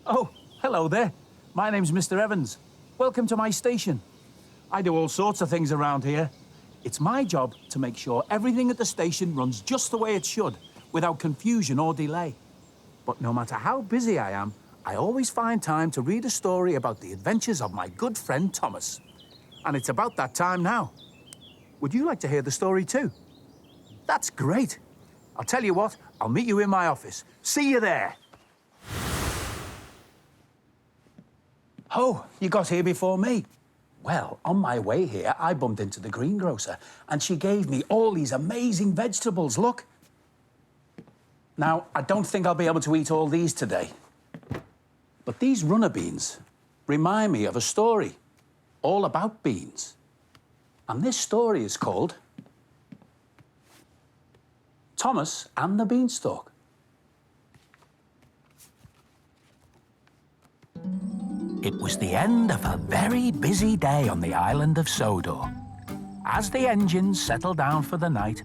Oh, hello there. My name's Mr. Evans. Welcome to my station. I do all sorts of things around here. It's my job to make sure everything at the station runs just the way it should, without confusion or delay. But no matter how busy I am, I always find time to read a story about the adventures of my good friend Thomas. And it's about that time now. Would you like to hear the story too? That's great. I'll tell you what, I'll meet you in my office. See you there. Oh, you got here before me. Well, on my way here, I bumped into the greengrocer, and she gave me all these amazing vegetables, look. Now, I don't think I'll be able to eat all these today. But these runner beans remind me of a story all about beans. And this story is called Thomas and the Beanstalk. It was the end of a very busy day on the island of Sodor. As the engines settled down for the night,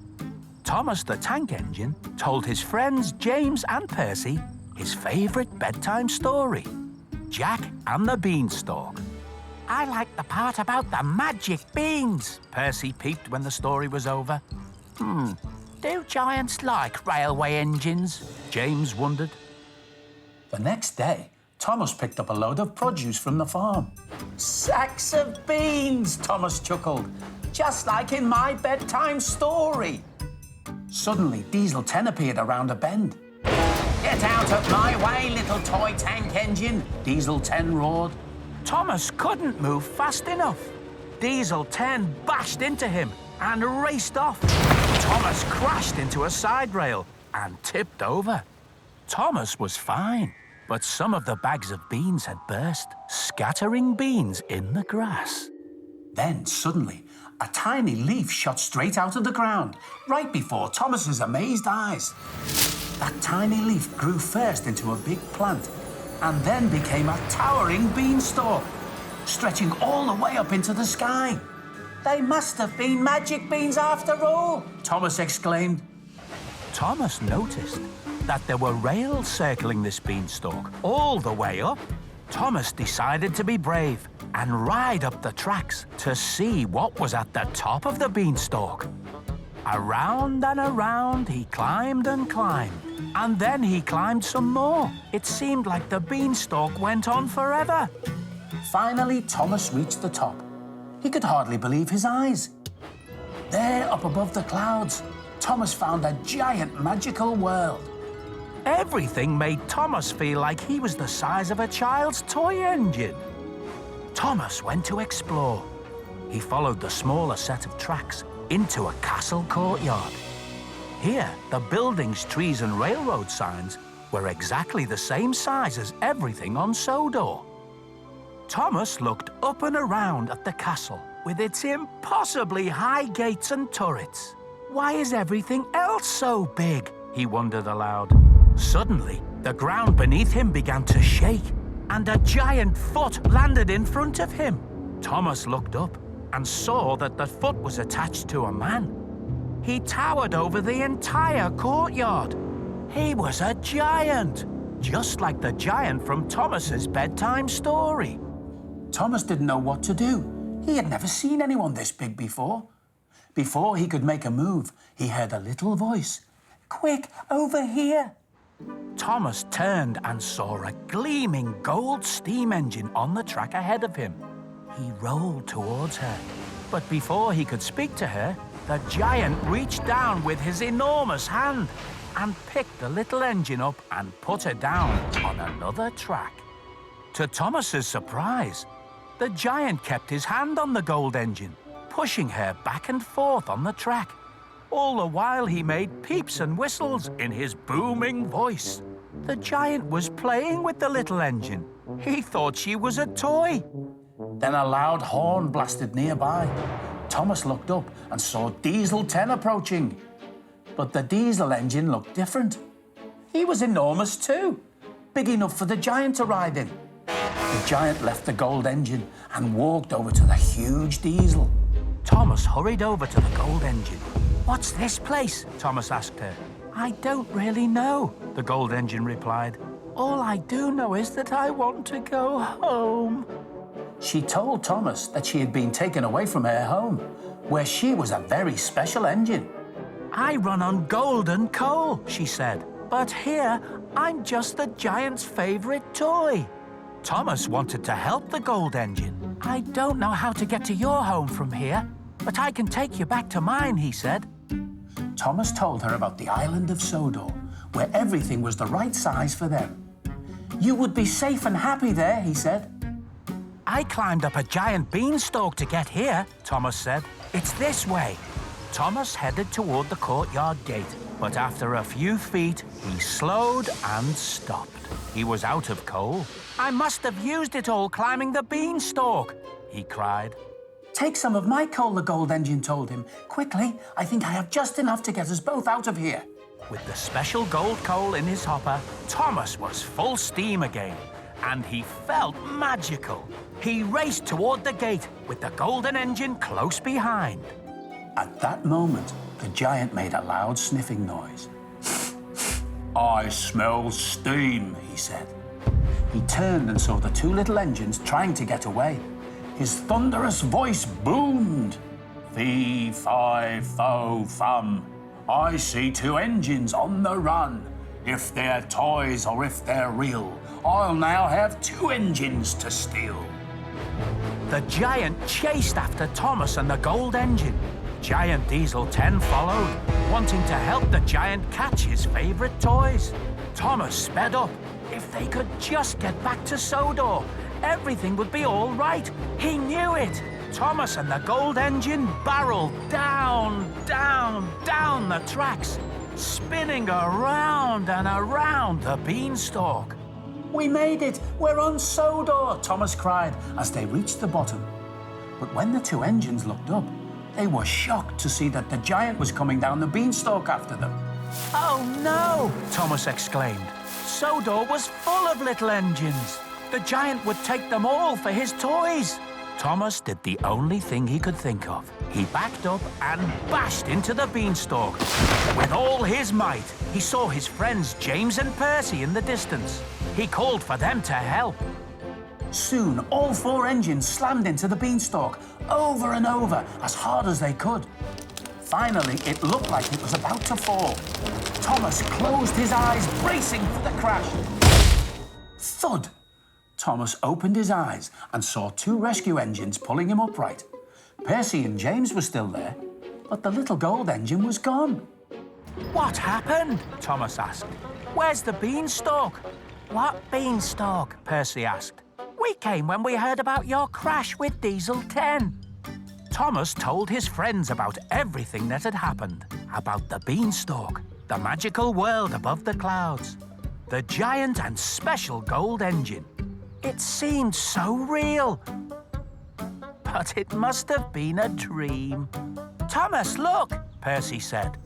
Thomas the tank engine told his friends James and Percy his favourite bedtime story, Jack and the Beanstalk. I like the part about the magic beans, Percy peeped when the story was over. Do giants like railway engines? James wondered. The next day, Thomas picked up a load of produce from the farm. Sacks of beans, Thomas chuckled, just like in my bedtime story. Suddenly, Diesel 10 appeared around a bend. Get out of my way, little toy tank engine, Diesel 10 roared. Thomas couldn't move fast enough. Diesel 10 bashed into him and raced off. Thomas crashed into a side rail and tipped over. Thomas was fine, but some of the bags of beans had burst, scattering beans in the grass. Then, suddenly, a tiny leaf shot straight out of the ground, right before Thomas's amazed eyes. That tiny leaf grew first into a big plant, and then became a towering beanstalk, stretching all the way up into the sky. They must have been magic beans after all, Thomas exclaimed. Thomas noticed that there were rails circling this beanstalk all the way up. Thomas decided to be brave and ride up the tracks to see what was at the top of the beanstalk. Around and around he climbed and climbed, and then he climbed some more. It seemed like the beanstalk went on forever. Finally, Thomas reached the top. He could hardly believe his eyes. There, up above the clouds, Thomas found a giant magical world. Everything made Thomas feel like he was the size of a child's toy engine. Thomas went to explore. He followed the smaller set of tracks into a castle courtyard. Here, the buildings, trees and railroad signs were exactly the same size as everything on Sodor. Thomas looked up and around at the castle with its impossibly high gates and turrets. Why is everything else so big? He wondered aloud. Suddenly, the ground beneath him began to shake, and a giant foot landed in front of him. Thomas looked up and saw that the foot was attached to a man. He towered over the entire courtyard. He was a giant, just like the giant from Thomas's bedtime story. Thomas didn't know what to do. He had never seen anyone this big before. Before he could make a move, he heard a little voice. Quick, over here. Thomas turned and saw a gleaming gold steam engine on the track ahead of him. He rolled towards her, but before he could speak to her, the giant reached down with his enormous hand and picked the little engine up and put her down on another track. To Thomas's surprise, the giant kept his hand on the gold engine, pushing her back and forth on the track. All the while he made peeps and whistles in his booming voice. The giant was playing with the little engine. He thought she was a toy. Then a loud horn blasted nearby. Thomas looked up and saw Diesel 10 approaching. But the diesel engine looked different. He was enormous too, big enough for the giant to ride in. The giant left the gold engine and walked over to the huge diesel. Thomas hurried over to the gold engine. What's this place? Thomas asked her. I don't really know, the gold engine replied. All I do know is that I want to go home. She told Thomas that she had been taken away from her home, where she was a very special engine. I run on golden coal, she said, but here I'm just the giant's favorite toy. Thomas wanted to help the gold engine. I don't know how to get to your home from here, but I can take you back to mine, he said. Thomas told her about the island of Sodor, where everything was the right size for them. You would be safe and happy there, he said. I climbed up a giant beanstalk to get here, Thomas said. It's this way. Thomas headed toward the courtyard gate, but after a few feet, he slowed and stopped. He was out of coal. I must have used it all climbing the beanstalk, he cried. Take some of my coal, the gold engine told him. Quickly, I think I have just enough to get us both out of here. With the special gold coal in his hopper, Thomas was full steam again, and he felt magical. He raced toward the gate with the golden engine close behind. At that moment, the giant made a loud sniffing noise. I smell steam, he said. He turned and saw the two little engines trying to get away. His thunderous voice boomed. Fee, fi, fo, fum. I see two engines on the run. If they're toys or if they're real, I'll now have two engines to steal. The giant chased after Thomas and the gold engine. Giant Diesel 10 followed, wanting to help the giant catch his favorite toys. Thomas sped up. If they could just get back to Sodor, everything would be all right. He knew it. Thomas and the gold engine barreled down, down, down the tracks, spinning around and around the beanstalk. We made it! We're on Sodor, Thomas cried as they reached the bottom. But when the two engines looked up, they were shocked to see that the giant was coming down the beanstalk after them. Oh no! Thomas exclaimed. Sodor was full of little engines. The giant would take them all for his toys. Thomas did the only thing he could think of. He backed up and bashed into the beanstalk. With all his might, he saw his friends James and Percy in the distance. He called for them to help. Soon, all four engines slammed into the beanstalk, over and over, as hard as they could. Finally, it looked like it was about to fall. Thomas closed his eyes, bracing for the crash. Thud! Thomas opened his eyes and saw two rescue engines pulling him upright. Percy and James were still there, but the little gold engine was gone. What happened? Thomas asked. Where's the beanstalk? What beanstalk? Percy asked. We came when we heard about your crash with Diesel 10. Thomas told his friends about everything that had happened, about the beanstalk, the magical world above the clouds, the giant and special gold engine. It seemed so real. But it must have been a dream. Thomas, look, Percy said.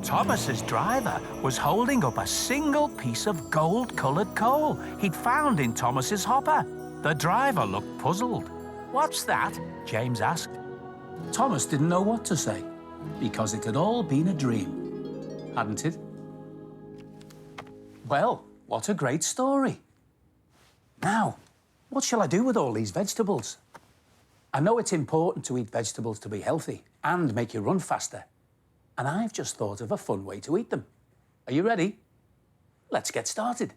Thomas's driver was holding up a single piece of gold-coloured coal he'd found in Thomas's hopper. The driver looked puzzled. What's that? James asked. Thomas didn't know what to say, because it had all been a dream, hadn't it? Well, what a great story. Now, what shall I do with all these vegetables? I know it's important to eat vegetables to be healthy and make you run faster. And I've just thought of a fun way to eat them. Are you ready? Let's get started.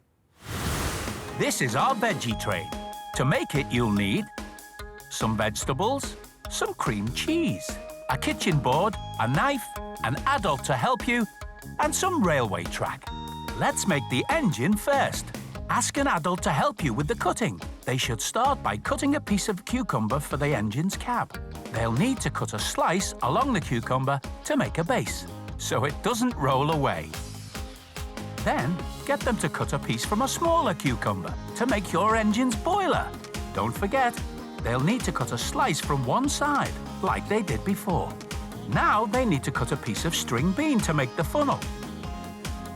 This is our veggie tray. To make it, you'll need some vegetables, some cream cheese, a kitchen board, a knife, an adult to help you, and some railway track. Let's make the engine first. Ask an adult to help you with the cutting. They should start by cutting a piece of cucumber for the engine's cab. They'll need to cut a slice along the cucumber to make a base, so it doesn't roll away. Then, get them to cut a piece from a smaller cucumber to make your engine's boiler. Don't forget, they'll need to cut a slice from one side, like they did before. Now they need to cut a piece of string bean to make the funnel.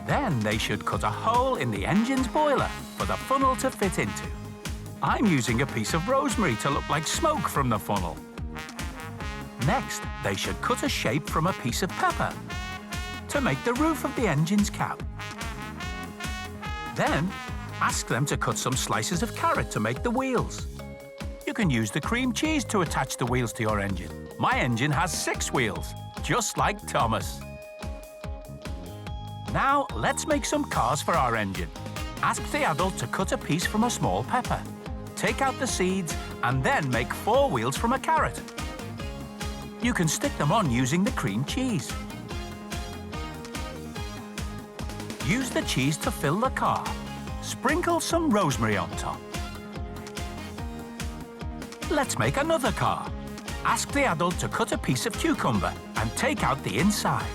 Then they should cut a hole in the engine's boiler for the funnel to fit into. I'm using a piece of rosemary to look like smoke from the funnel. Next, they should cut a shape from a piece of pepper to make the roof of the engine's cab. Then, Ask them to cut some slices of carrot to make the wheels. You can use the cream cheese to attach the wheels to your engine. My engine has 6 wheels, just like Thomas. Now, let's make some cars for our engine. Ask the adult to cut a piece from a small pepper. Take out the seeds and then make 4 wheels from a carrot. You can stick them on using the cream cheese. Use the cheese to fill the car. Sprinkle some rosemary on top. Let's make another car. Ask the adult to cut a piece of cucumber and take out the inside.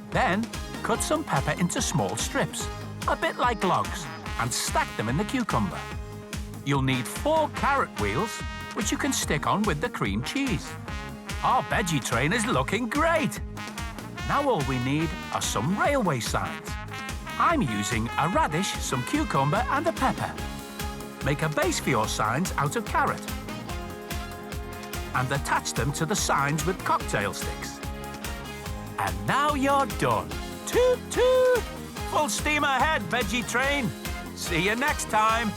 Then, cut some pepper into small strips, a bit like logs, and stack them in the cucumber. You'll need 4 carrot wheels, which you can stick on with the cream cheese. Our veggie train is looking great. Now all we need are some railway signs. I'm using a radish, some cucumber, and a pepper. Make a base for your signs out of carrot and attach them to the signs with cocktail sticks. And now you're done. Toot toot! Full steam ahead, veggie train. See you next time.